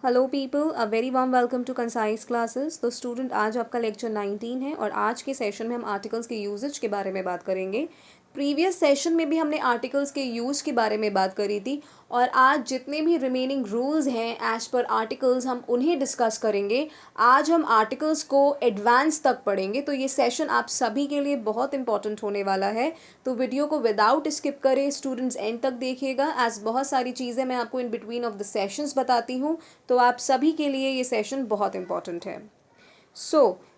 Hello people, a very warm welcome to concise classes. तो student, आज आपका lecture 19 है और आज के सेशन में हम आर्टिकल्स के यूजेज के बारे में बात करेंगे। प्रीवियस सेशन में भी हमने आर्टिकल्स के यूज के बारे में बात करी थी और आज जितने भी रिमेनिंग रूल्स हैं एज पर आर्टिकल्स हम उन्हें डिस्कस करेंगे। आज हम आर्टिकल्स को एडवांस तक पढ़ेंगे, तो ये सेशन आप सभी के लिए बहुत इंपॉर्टेंट होने वाला है। तो वीडियो को विदाउट स्किप करें स्टूडेंट्स, एंड तक देखिएगा, एज बहुत सारी चीज़ें मैं आपको in between of the sessions बताती हूँ, तो आप सभी के लिए ये सेशन बहुत इंपॉर्टेंट है।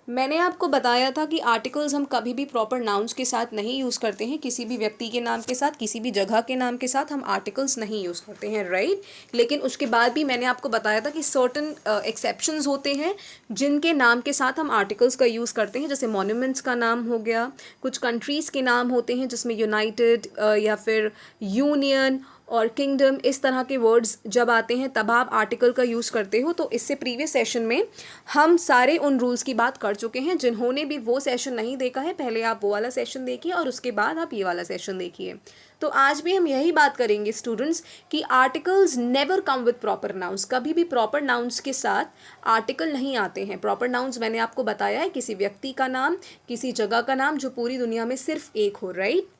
मैंने आपको बताया था कि आर्टिकल्स हम कभी भी प्रॉपर नाउन्स के साथ नहीं यूज़ करते हैं। किसी भी व्यक्ति के नाम के साथ, किसी भी जगह के नाम के साथ हम आर्टिकल्स नहीं यूज़ करते हैं, राइट। लेकिन उसके बाद भी मैंने आपको बताया था कि सर्टन एक्सेप्शंस होते हैं जिनके नाम के साथ हम आर्टिकल्स का यूज़ करते हैं। जैसे मॉन्यूमेंट्स का नाम हो गया, कुछ कंट्रीज़ के नाम होते हैं जिसमें यूनाइटेड या फिर यूनियन और किंगडम, इस तरह के वर्ड्स जब आते हैं तब आप आर्टिकल का यूज़ करते हो। तो इससे प्रीवियस सेशन में हम सारे उन रूल्स की बात कर चुके हैं। जिन्होंने भी वो सेशन नहीं देखा है, पहले आप वो वाला सेशन देखिए और उसके बाद आप ये वाला सेशन देखिए। तो आज भी हम यही बात करेंगे स्टूडेंट्स कि articles never come with proper nouns. कभी भी प्रॉपर नाउन्स के साथ आर्टिकल नहीं आते हैं। प्रॉपर नाउन्स मैंने आपको बताया है किसी व्यक्ति का नाम, किसी जगह का नाम जो पूरी दुनिया में सिर्फ एक हो, राइट।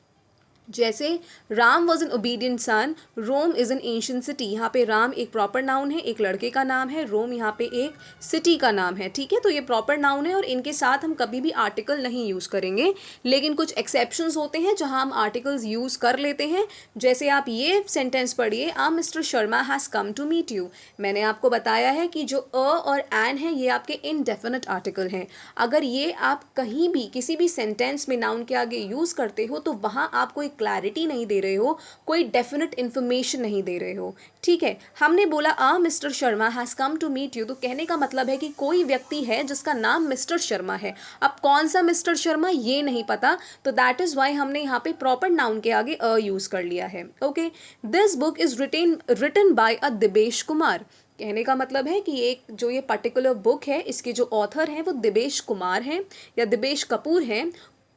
जैसे Ram was an obedient son, Rome is an ancient city. यहाँ पे राम एक प्रॉपर नाउन है, एक लड़के का नाम है। रोम यहाँ पे एक सिटी का नाम है, ठीक है। तो ये प्रॉपर नाउन है और इनके साथ हम कभी भी आर्टिकल नहीं यूज़ करेंगे। लेकिन कुछ एक्सेप्शंस होते हैं जहाँ हम आर्टिकल्स यूज़ कर लेते हैं। जैसे आप ये सेंटेंस पढ़िए, mister Sharma has come to meet you. मैंने आपको बताया है कि जो अ और एन है ये आपके इनडेफिनिट आर्टिकल हैं। अगर ये आप कहीं भी किसी भी सेंटेंस में नाउन के आगे यूज़ करते हो तो वहाँ आप कोई क्लैरिटी नहीं दे रहे हो, कोई डेफिनेट इन्फॉर्मेशन नहीं दे रहे हो, ठीक है। हमने बोला mister Sharma has come to meet you, तो कहने का मतलब है कि कोई व्यक्ति है जिसका नाम मिस्टर शर्मा है। अब कौन सा मिस्टर शर्मा ये नहीं पता, तो दैट इज़ वाई हमने यहाँ पे प्रॉपर नाउन के आगे यूज़ कर लिया है, okay. This book is written by a Dibesh Kumar. कहने का मतलब है कि एक जो ये पर्टिकुलर बुक है, इसके जो ऑथर हैं वो दिबेश कुमार हैं या दिबेश कपूर हैं।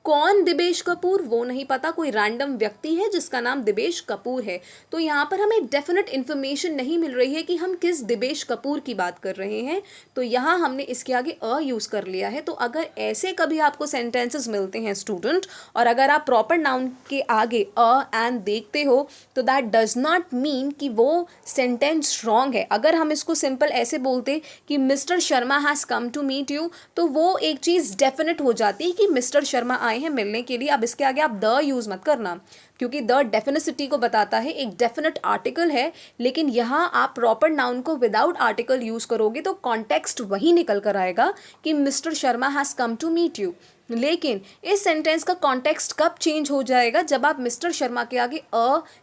कौन दिबेश कपूर वो नहीं पता, कोई रैंडम व्यक्ति है जिसका नाम दिबेश कपूर है। तो यहाँ पर हमें डेफिनेट इन्फॉर्मेशन नहीं मिल रही है कि हम किस दिबेश कपूर की बात कर रहे हैं, तो यहाँ हमने इसके आगे यूज़ कर लिया है। तो अगर ऐसे कभी आपको सेंटेंसेस मिलते हैं स्टूडेंट, और अगर आप प्रॉपर नाउन के आगे एंड देखते हो, तो दैट डज नॉट मीन कि वो सेंटेंस रॉन्ग है। अगर हम इसको सिंपल ऐसे बोलते कि mister Sharma has come to meet you, तो वो एक चीज़ डेफिनेट हो जाती है कि मिस्टर शर्मा आए हैं मिलने के लिए। अब इसके आगे आप द यूज़ मत करना, क्योंकि द डेफिनेसिटी को बताता है, एक डेफिनेट आर्टिकल है। लेकिन यहाँ आप प्रॉपर नाउन को विदाउट आर्टिकल यूज़ करोगे तो कॉन्टेक्स्ट वही निकल कर आएगा कि mister Sharma has come to meet you. लेकिन इस सेंटेंस का कॉन्टेक्स्ट कब चेंज हो जाएगा, जब आप मिस्टर शर्मा के आगे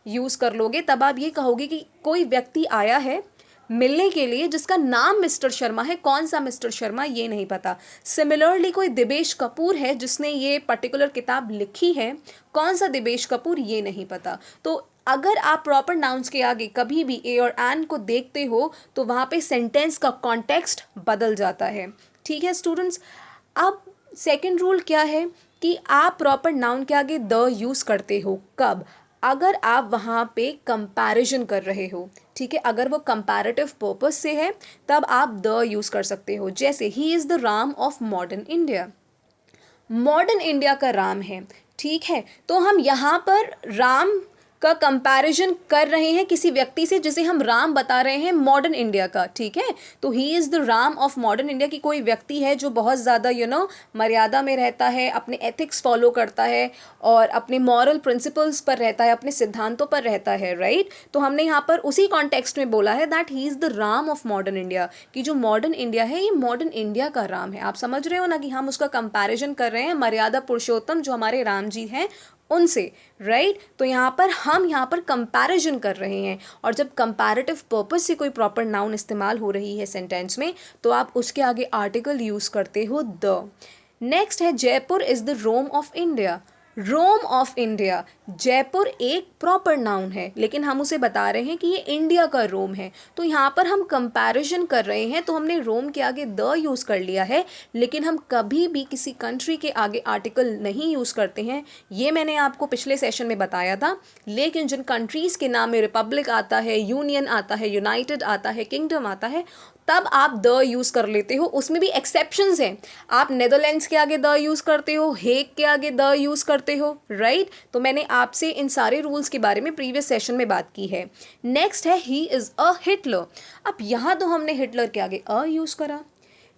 यूज़ कर लोगे। तब आप ये कहोगे कि कोई व्यक्ति आया है मिलने के लिए जिसका नाम मिस्टर शर्मा है। कौन सा मिस्टर शर्मा ये नहीं पता। सिमिलरली कोई दिबेश कपूर है जिसने ये पर्टिकुलर किताब लिखी है, कौन सा दिबेश कपूर ये नहीं पता। तो अगर आप प्रॉपर नाउन्स के आगे कभी भी ए और एन को देखते हो तो वहाँ पे सेंटेंस का कॉन्टेक्स्ट बदल जाता है, ठीक है स्टूडेंट्स। अब सेकेंड रूल क्या है कि आप प्रॉपर नाउन के आगे द यूज़ करते हो कब, अगर आप वहाँ पे कंपैरिजन कर रहे हो, ठीक है। अगर वो कंपैरेटिव पर्पस से है तब आप द यूज़ कर सकते हो। जैसे ही is the Ram of modern India, modern India का राम है, ठीक है। तो हम यहाँ पर राम का कंपैरिजन कर रहे हैं किसी व्यक्ति से जिसे हम राम बता रहे हैं मॉडर्न इंडिया का, ठीक है। तो ही is the Ram of modern India की कोई व्यक्ति है जो बहुत ज़्यादा मर्यादा में रहता है, अपने एथिक्स फॉलो करता है और अपने मॉरल प्रिंसिपल्स पर रहता है, अपने सिद्धांतों पर रहता है, राइट। तो हमने यहाँ पर उसी कॉन्टेक्स्ट में बोला है that he is the Ram of modern India, कि जो मॉडर्न इंडिया है ये मॉडर्न इंडिया का राम है। आप समझ रहे हो ना कि हम उसका कंपैरिजन कर रहे हैं मर्यादा पुरुषोत्तम जो हमारे राम जी हैं उनसे, राइट। तो यहाँ पर हम यहाँ पर कंपैरिजन कर रहे हैं, और जब कंपैरेटिव पर्पस से कोई प्रॉपर नाउन इस्तेमाल हो रही है सेंटेंस में तो आप उसके आगे आर्टिकल यूज़ करते हो द। नेक्स्ट है Jaipur is the Rome of India. Rome of India, Jaipur एक प्रॉपर नाउन है लेकिन हम उसे बता रहे हैं कि ये इंडिया का रोम है, तो यहाँ पर हम कंपैरिजन कर रहे हैं तो हमने रोम के आगे द यूज़ कर लिया है, लेकिन हम कभी भी किसी कंट्री के आगे आर्टिकल नहीं यूज़ करते हैं। ये मैंने आपको पिछले सेशन में बताया था। लेकिन जिन कंट्रीज़ के नाम में रिपब्लिक आता है, यूनियन आता है, यूनाइटेड आता है, किंगडम आता है, तब आप द यूज़ कर लेते हो। उसमें भी एक्सेप्शंस हैं। आप नेदरलैंड्स के आगे द यूज़ करते हो, हेग के आगे द यूज़ करते हो, राइट। तो मैंने आपसे इन सारे रूल्स के बारे में प्रीवियस सेशन में बात की है। नेक्स्ट है ही इज़ अ हिटलर। अब यहाँ तो हमने हिटलर के आगे अ यूज़ करा,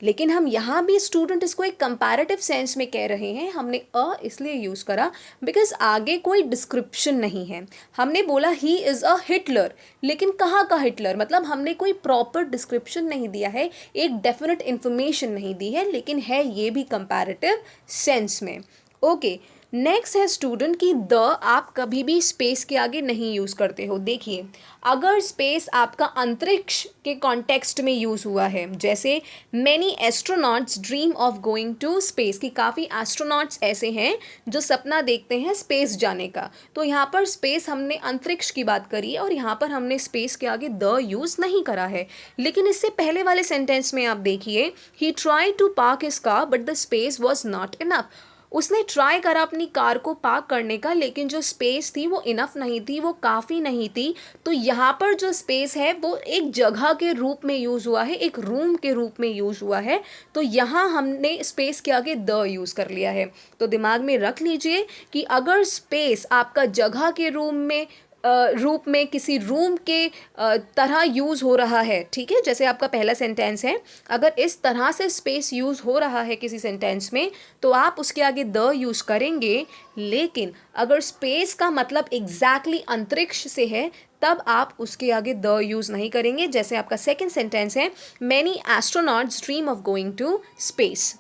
लेकिन हम यहाँ भी स्टूडेंट इसको एक कंपैरेटिव सेंस में कह रहे हैं। हमने अ इसलिए यूज़ करा बिकॉज आगे कोई डिस्क्रिप्शन नहीं है। हमने बोला ही इज़ अ हिटलर, लेकिन कहाँ का हिटलर, मतलब हमने कोई प्रॉपर डिस्क्रिप्शन नहीं दिया है, एक डेफिनेट इन्फॉर्मेशन नहीं दी है, लेकिन है ये भी कंपैरेटिव सेंस में। ओके, नेक्स्ट है स्टूडेंट कि द आप कभी भी स्पेस के आगे नहीं यूज़ करते हो। देखिए, अगर स्पेस आपका अंतरिक्ष के कॉन्टेक्स्ट में यूज़ हुआ है, जैसे many astronauts dream of going to space, कि काफ़ी एस्ट्रोनॉट्स ऐसे हैं जो सपना देखते हैं स्पेस जाने का, तो यहाँ पर स्पेस हमने अंतरिक्ष की बात करी है और यहाँ पर हमने स्पेस के आगे द यूज़ नहीं करा है। लेकिन इससे पहले वाले सेंटेंस में आप देखिए, he try to park his car but the space was not enough. उसने ट्राई करा अपनी कार को पार्क करने का, लेकिन जो स्पेस थी वो इनफ नहीं थी, वो काफ़ी नहीं थी। तो यहाँ पर जो स्पेस है वो एक जगह के रूप में यूज़ हुआ है, एक रूम के रूप में यूज़ हुआ है, तो यहाँ हमने स्पेस के आगे द यूज़ कर लिया है। तो दिमाग में रख लीजिए कि अगर स्पेस आपका जगह के रूप में किसी रूम के तरह यूज़ हो रहा है, ठीक है, जैसे आपका पहला सेंटेंस है, अगर इस तरह से स्पेस यूज़ हो रहा है किसी सेंटेंस में, तो आप उसके आगे द यूज़ करेंगे। लेकिन अगर स्पेस का मतलब एग्जैक्टली अंतरिक्ष से है, तब आप उसके आगे द यूज़ नहीं करेंगे। जैसे आपका सेकेंड सेंटेंस है, many astronauts dream of going to space.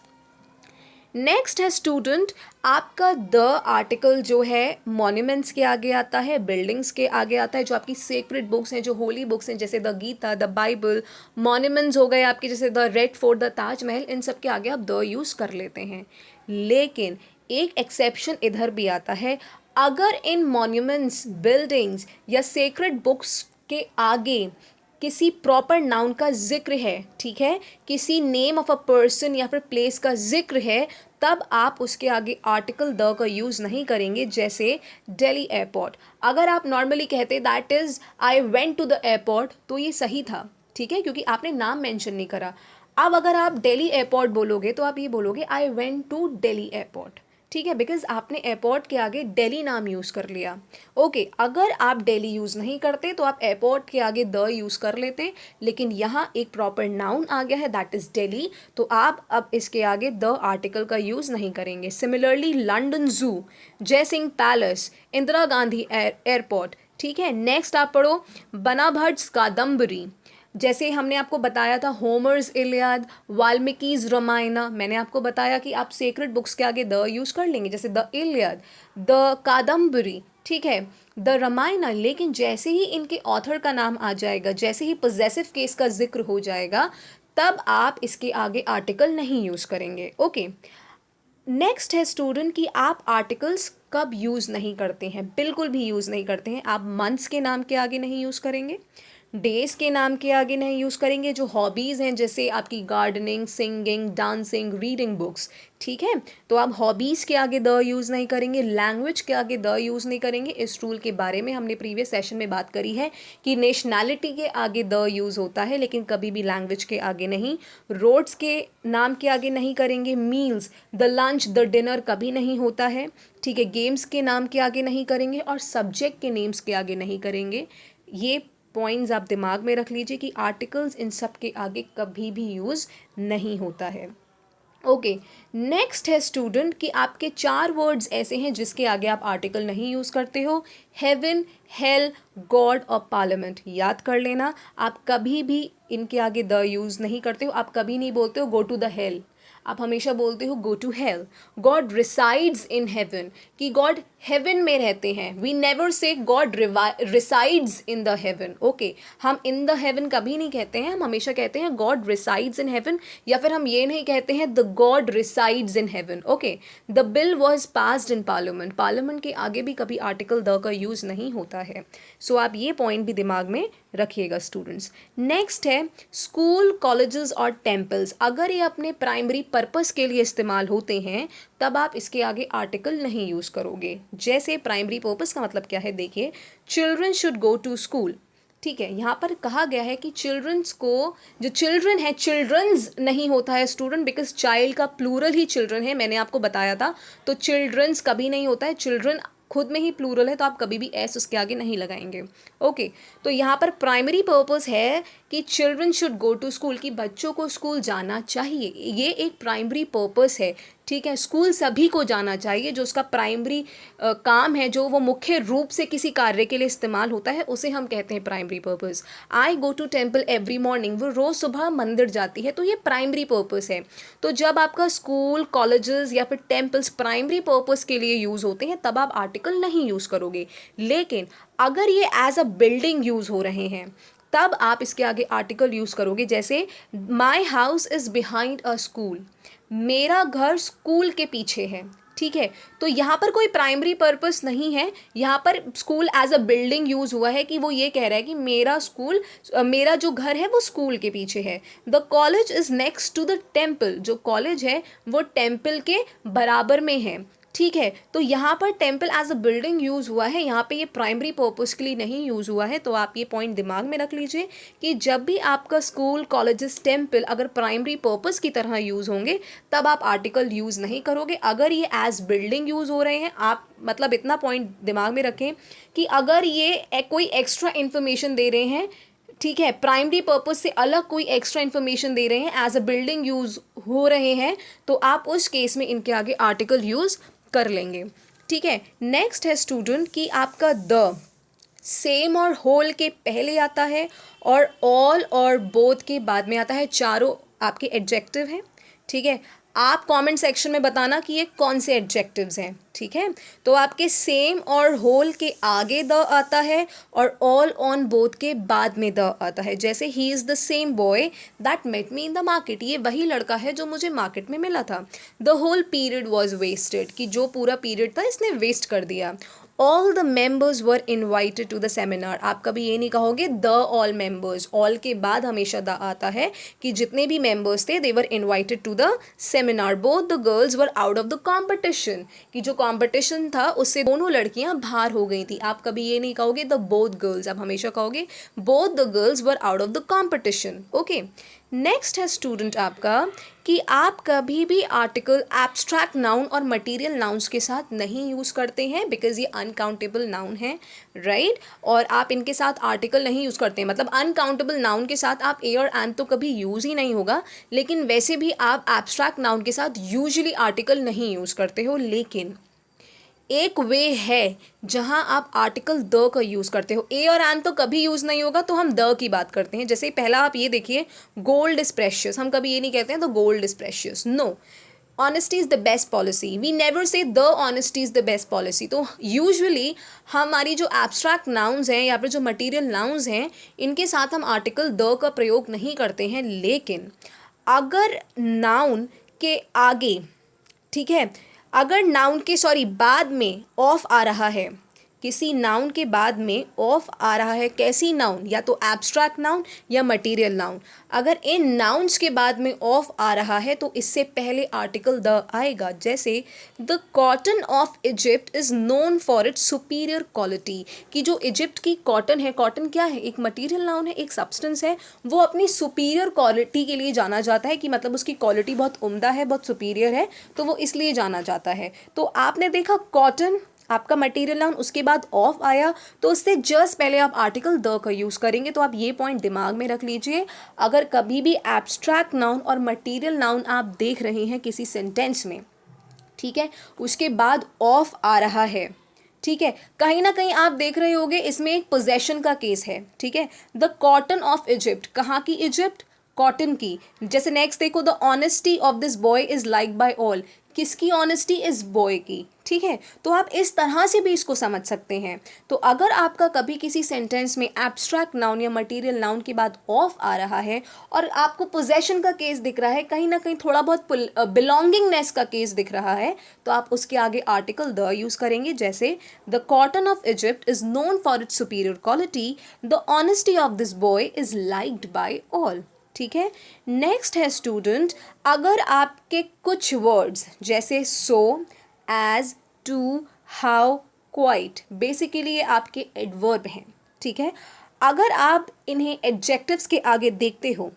Next है स्टूडेंट, आपका द आर्टिकल जो है मॉन्यूमेंट्स के आगे आता है, बिल्डिंग्स के आगे आता है, जो आपकी सेक्रेड बुक्स हैं, जो होली बुक्स हैं, जैसे the Gita, the Bible. Monuments हो गए आपके जैसे the Red Fort, the Taj Mahal, इन सब के आगे आप द यूज़ कर लेते हैं। लेकिन एक एक्सेप्शन इधर भी आता है, अगर इन मॉन्यूमेंट्स, बिल्डिंग्स या सेक्रेड बुक्स के आगे किसी प्रॉपर नाउन का जिक्र है, ठीक है, किसी नेम ऑफ अ पर्सन या फिर प्लेस का जिक्र है, तब आप उसके आगे आर्टिकल द का यूज़ नहीं करेंगे। जैसे दिल्ली एयरपोर्ट, अगर आप नॉर्मली कहते that is I went to the airport, तो ये सही था, ठीक है, क्योंकि आपने नाम मेंशन नहीं करा। अब अगर आप दिल्ली एयरपोर्ट बोलोगे तो आप ये बोलोगे I went to Delhi airport, ठीक है, बिकॉज आपने एयरपोर्ट के आगे दिल्ली नाम यूज़ कर लिया। ओके, अगर आप दिल्ली यूज़ नहीं करते तो आप एयरपोर्ट के आगे द यूज़ कर लेते, लेकिन यहाँ एक प्रॉपर नाउन आ गया है दैट इज़ दिल्ली, तो आप अब इसके आगे द आर्टिकल का यूज़ नहीं करेंगे। Similarly London zoo, Jaisingh palace, Indira Gandhi airport, ठीक है। नेक्स्ट आप पढ़ो बनाभट्स कादम्बरी, जैसे हमने आपको बताया था होमर्स इलियाद, वाल्मीकि's रामायणा, मैंने आपको बताया कि आप सेक्रेड बुक्स के आगे द यूज़ कर लेंगे, जैसे द इलियाद, द कादम्बरी, ठीक है, द रामायणा। लेकिन जैसे ही इनके ऑथर का नाम आ जाएगा, जैसे ही पोजेसिव केस का जिक्र हो जाएगा, तब आप इसके आगे आर्टिकल नहीं यूज़ करेंगे। ओके, नेक्स्ट है स्टूडेंट कि आप आर्टिकल्स कब यूज़ नहीं करते हैं, बिल्कुल भी यूज़ नहीं करते हैं। आप मंथ्स के नाम के आगे नहीं यूज़ करेंगे, डेज़ के नाम के आगे नहीं यूज़ करेंगे। जो हॉबीज़ हैं जैसे आपकी gardening, singing, dancing, reading books, ठीक है, तो आप हॉबीज़ के आगे द यूज़ नहीं करेंगे। लैंग्वेज के आगे द यूज़ नहीं करेंगे। इस रूल के बारे में हमने प्रीवियस सेशन में बात करी है कि नेशनैलिटी के आगे द यूज़ होता है, लेकिन कभी भी लैंग्वेज के आगे नहीं। रोड्स के नाम के आगे नहीं करेंगे। Meals, the lunch, the dinner कभी नहीं होता है, ठीक है। गेम्स के नाम के आगे नहीं करेंगे और सब्जेक्ट के नेम्स के आगे नहीं करेंगे। ये पॉइंट्स आप दिमाग में रख लीजिए कि आर्टिकल्स इन सब के आगे कभी भी यूज़ नहीं होता है। ओके, नेक्स्ट है स्टूडेंट कि आपके 4 वर्ड्स ऐसे हैं जिसके आगे आप आर्टिकल नहीं यूज़ करते हो। हेवन, हेल, गॉड और पार्लियामेंट, याद कर लेना। आप कभी भी इनके आगे द यूज़ नहीं करते हो। आप कभी नहीं बोलते हो गो टू द हेल, आप हमेशा बोलते हो go to hell, God resides in heaven, कि गॉड हेवन में रहते हैं. We never say God resides in the heaven. Okay, हम इन द हेवन कभी नहीं कहते हैं, हम हमेशा कहते हैं गॉड रिसाइड्स इन हेवन, या फिर हम ये नहीं कहते हैं the God resides in haven. Okay, the bill was passed in parliament. Parliament के आगे भी कभी आर्टिकल द का यूज़ नहीं होता है. सो आप ये पॉइंट भी दिमाग में रखिएगा स्टूडेंट्स. नेक्स्ट है स्कूल, कॉलेजेस और टेम्पल्स. अगर ये अपने प्राइमरी पर्पस के लिए इस्तेमाल होते हैं तब आप इसके आगे आर्टिकल नहीं यूज़ करोगे. जैसे प्राइमरी पर्पस का मतलब क्या है, देखिए, children should go to school. ठीक है, यहाँ पर कहा गया है कि चिल्ड्रंस को, जो चिल्ड्रन है, चिल्ड्रंस नहीं होता है स्टूडेंट, बिकॉज चाइल्ड का प्लूरल ही चिल्ड्रन है, मैंने आपको बताया था. तो चिल्ड्रंस कभी नहीं होता है, चिल्ड्रन खुद में ही प्लूरल है, तो आप कभी भी एस उसके आगे नहीं लगाएंगे. ओके, तो यहाँ पर प्राइमरी पर्पस है कि children should go to school, कि बच्चों को स्कूल जाना चाहिए. ये एक प्राइमरी पर्पस है. ठीक है, स्कूल सभी को जाना चाहिए. जो उसका प्राइमरी काम है, जो वो मुख्य रूप से किसी कार्य के लिए इस्तेमाल होता है, उसे हम कहते हैं primary purpose. I go to temple every morning, वो रोज़ सुबह मंदिर जाती है, तो ये प्राइमरी पर्पस है. तो जब आपका स्कूल, कॉलेजेस या फिर टेम्पल्स प्राइमरी पर्पस के लिए यूज़ होते हैं तब आप आर्टिकल नहीं यूज़ करोगे. लेकिन अगर ये एज अ बिल्डिंग यूज़ हो रहे हैं तब आप इसके आगे आर्टिकल यूज़ करोगे. जैसे my house is behind a school, मेरा घर स्कूल के पीछे है. ठीक है, तो यहाँ पर कोई प्राइमरी पर्पस नहीं है, यहाँ पर school as a building use हुआ है, कि वो ये कह रहा है कि मेरा स्कूल, मेरा जो घर है वो स्कूल के पीछे है. The college is next to the temple, जो कॉलेज है वो टेम्पल के बराबर में है. ठीक है, तो यहाँ पर temple as a building use हुआ है, यहाँ पे ये प्राइमरी पर्पस के लिए नहीं यूज़ हुआ है. तो आप ये पॉइंट दिमाग में रख लीजिए कि जब भी आपका स्कूल, कॉलेजेस, टेम्पल अगर प्राइमरी पर्पस की तरह यूज़ होंगे तब आप आर्टिकल यूज़ नहीं करोगे. अगर ये एज बिल्डिंग यूज़ हो रहे हैं, आप मतलब इतना पॉइंट दिमाग में रखें कि अगर ये कोई एक्स्ट्रा इन्फॉर्मेशन दे रहे हैं, ठीक है, प्राइमरी पर्पस से अलग कोई एक्स्ट्रा इन्फॉर्मेशन दे रहे हैं, एज अ बिल्डिंग यूज़ हो रहे हैं, तो आप उस केस में इनके आगे आर्टिकल यूज़ कर लेंगे. ठीक है, नेक्स्ट है स्टूडेंट कि आपका द सेम और होल के पहले आता है और ऑल और बोथ के बाद में आता है. चारों आपके एडजेक्टिव हैं. ठीक है, आप कमेंट सेक्शन में बताना कि ये कौन से एडजेक्टिव्स हैं. ठीक है, तो आपके सेम और होल के आगे द आता है और ऑल ऑन बोथ के बाद में द आता है. जैसे ही is the same boy that met me in the market, ये वही लड़का है जो मुझे मार्केट में मिला था. The whole period was wasted, कि जो पूरा पीरियड था इसने वेस्ट कर दिया. All the members were invited to the seminar, आप कभी ये नहीं कहोगे द ऑल मेंबर्स, ऑल के बाद हमेशा द आता है, कि जितने भी मेंबर्स थे they were invited to the seminar. Both the girls were out of the competition, कि जो कॉम्पिटिशन था उससे दोनों लड़कियां बाहर हो गई थी. आप कभी ये नहीं कहोगे द बोथ गर्ल्स, आप हमेशा कहोगे both the girls were out of the competition. Okay, next है स्टूडेंट आपका कि आप कभी भी आर्टिकल एब्स्ट्रैक्ट नाउन और मटेरियल नाउन्स के साथ नहीं यूज़ करते हैं, बिकॉज ये अनकाउंटेबल नाउन है, राइट. और आप इनके साथ आर्टिकल नहीं यूज़ करते हैं, मतलब अनकाउंटेबल नाउन के साथ आप ए और एन तो कभी यूज़ ही नहीं होगा. लेकिन वैसे भी आप एब्स्ट्रैक्ट नाउन के साथ यूजुअली आर्टिकल नहीं यूज़ करते हो. लेकिन एक वे है जहां आप आर्टिकल द का यूज़ करते हो. ए और एन तो कभी यूज़ नहीं होगा, तो हम द की बात करते हैं. जैसे पहला आप ये देखिए, गोल्ड इज प्रेशियस, हम कभी ये नहीं कहते हैं the gold is precious. No, honesty is the best policy, we never say the honesty is the best policy. तो यूजुअली हमारी जो एब्स्ट्रैक्ट नाउन्स हैं या फिर जो मटीरियल नाउन्स हैं, इनके साथ हम आर्टिकल द का प्रयोग नहीं करते हैं. लेकिन अगर नाउन के आगे, ठीक है, अगर नाउन के बाद में ऑफ आ रहा है, किसी नाउन के बाद में ऑफ आ रहा है, कैसी नाउन, या तो एब्स्ट्रैक्ट नाउन या मटेरियल नाउन, अगर इन नाउन्स के बाद में ऑफ आ रहा है तो इससे पहले आर्टिकल द आएगा. जैसे the cotton of Egypt is known for its superior quality, कि जो इजिप्ट की कॉटन है, कॉटन क्या है, एक मटेरियल नाउन है, एक सब्सटेंस है, वो अपनी सुपीरियर क्वालिटी के लिए जाना जाता है, कि मतलब उसकी क्वालिटी बहुत उम्दा है, बहुत सुपीरियर है, तो वो इसलिए जाना जाता है. तो आपने देखा कॉटन आपका मटेरियल नाउन, उसके बाद ऑफ आया, तो उससे जस्ट पहले आप आर्टिकल द का यूज़ करेंगे. तो आप ये पॉइंट दिमाग में रख लीजिए. अगर कभी भी एब्स्ट्रैक्ट नाउन और मटेरियल नाउन आप देख रहे हैं किसी सेंटेंस में, ठीक है, उसके बाद ऑफ आ रहा है, ठीक है, कहीं ना कहीं आप देख रहे होंगे इसमें एक पोजेशन का केस है. ठीक है, द कॉटन ऑफ इजिप्ट, कहाँ की इजिप्ट, कॉटन की। जैसे नेक्स्ट देखो, the honesty of this boy is like by all, किसकी ऑनेस्टी? इस बॉय की। ठीक है, तो आप इस तरह से भी इसको समझ सकते हैं। तो अगर आपका कभी किसी सेंटेंस में एब्स्ट्रैक्ट नाउन या मटेरियल नाउन के बाद ऑफ आ रहा है और आपको पोजेशन का केस दिख रहा है, कहीं ना कहीं थोड़ा बहुत बिलोंगिंगनेस का केस दिख रहा है, तो आप उसके आगे आर्टिकल द यूज करेंगे। जैसे the cotton of Egypt is known for its superior quality, the honesty of this boy is liked by all. ठीक है, नेक्स्ट है स्टूडेंट, अगर आपके कुछ वर्ड्स जैसे so, as, too, how, quite, basically ये आपके एडवर्ब हैं। ठीक है, अगर आप इन्हें एडजेक्टिव्स के आगे देखते हो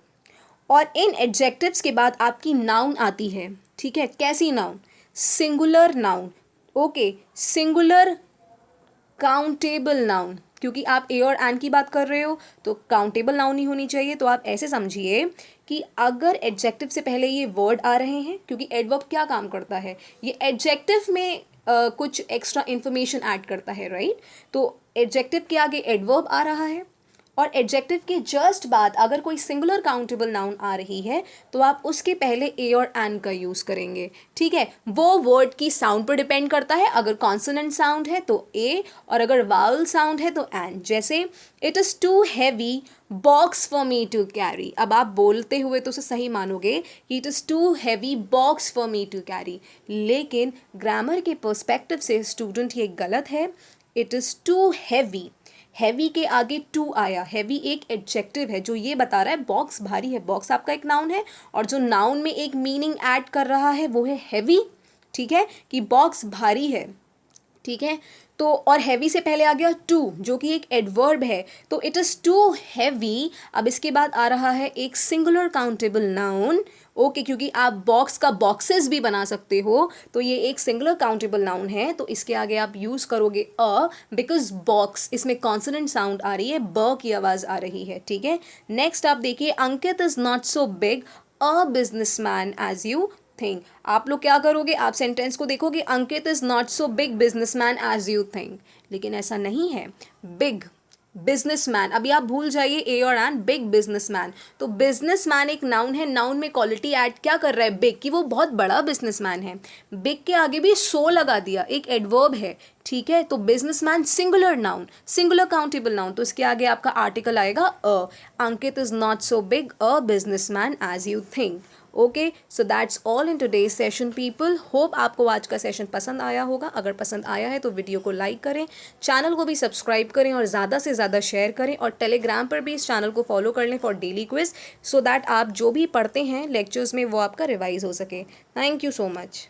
और इन एडजेक्टिव्स के बाद आपकी नाउन आती है, ठीक है, कैसी noun? Singular noun. Okay, singular countable noun, क्योंकि आप ए और एन की बात कर रहे हो तो काउंटेबल नाउन ही होनी चाहिए। तो आप ऐसे समझिए कि अगर एडजेक्टिव से पहले ये वर्ड आ रहे हैं, क्योंकि एडवर्ब क्या काम करता है? ये एडजेक्टिव में कुछ एक्स्ट्रा इन्फॉर्मेशन ऐड करता है, राइट? तो एडजेक्टिव के आगे एडवर्ब आ रहा है और एडजेक्टिव के जस्ट बाद अगर कोई सिंगुलर काउंटेबल नाउन आ रही है तो आप उसके पहले ए और एन का यूज़ करेंगे। ठीक है, वो वर्ड की साउंड पर डिपेंड करता है, अगर कॉन्सोनेंट साउंड है तो ए और अगर वावल साउंड है तो एन। जैसे it is too heavy box for me to carry, अब आप बोलते हुए तो उसे सही मानोगे कि it is too heavy box for me to carry, लेकिन ग्रामर के पर्सपेक्टिव से स्टूडेंट ये गलत है। It is too heavy, heavy के आगे टू आया, हैवी एक एडजेक्टिव है जो ये बता रहा है बॉक्स भारी है। बॉक्स आपका एक नाउन है और जो नाउन में एक मीनिंग ऐड कर रहा है वो है हैवी। ठीक है, कि बॉक्स भारी है। ठीक है, तो और हैवी से पहले आ गया टू जो कि एक एडवर्ब है, तो इट इज़ टू हैवी। अब इसके बाद आ रहा है एक सिंगुलर काउंटेबल नाउन। ओके, क्योंकि आप बॉक्स का बॉक्सेस भी बना सकते हो, तो ये एक सिंगुलर काउंटेबल नाउन है, तो इसके आगे आप यूज़ करोगे अ, बिकॉज बॉक्स इसमें कॉन्सोनेंट साउंड आ रही है, ब की आवाज़ आ रही है। ठीक है, नेक्स्ट आप देखिए, Ankit is not so big a businessman as you think. आप लोग क्या करोगे? आप सेंटेंस को देखोगे, Ankit is not so big businessman as you think, लेकिन ऐसा नहीं है। बिग बिजनेसमैन, अभी आप भूल जाइए ए और एन, बिग बिजनेसमैन। तो बिजनेसमैन एक नाउन है, नाउन में क्वालिटी ऐड क्या कर रहा है? बिग, कि वो बहुत बड़ा बिजनेसमैन है। बिग के आगे भी सो लगा दिया, एक एडवर्ब है। ठीक है, तो businessman singular noun, singular countable noun, तो इसके आगे आपका आर्टिकल आएगा a. Ankit is not so big a businessman as you think. Okay, so that's all in today's session people. Hope आपको आज का सेशन पसंद आया होगा। अगर पसंद आया है तो वीडियो को लाइक करें, चैनल को भी सब्सक्राइब करें और ज़्यादा से ज़्यादा शेयर करें, और टेलीग्राम पर भी इस चैनल को फॉलो कर लें for daily quiz, so that आप जो भी पढ़ते हैं लेक्चर्स में वो आपका रिवाइज हो सके। Thank you so much.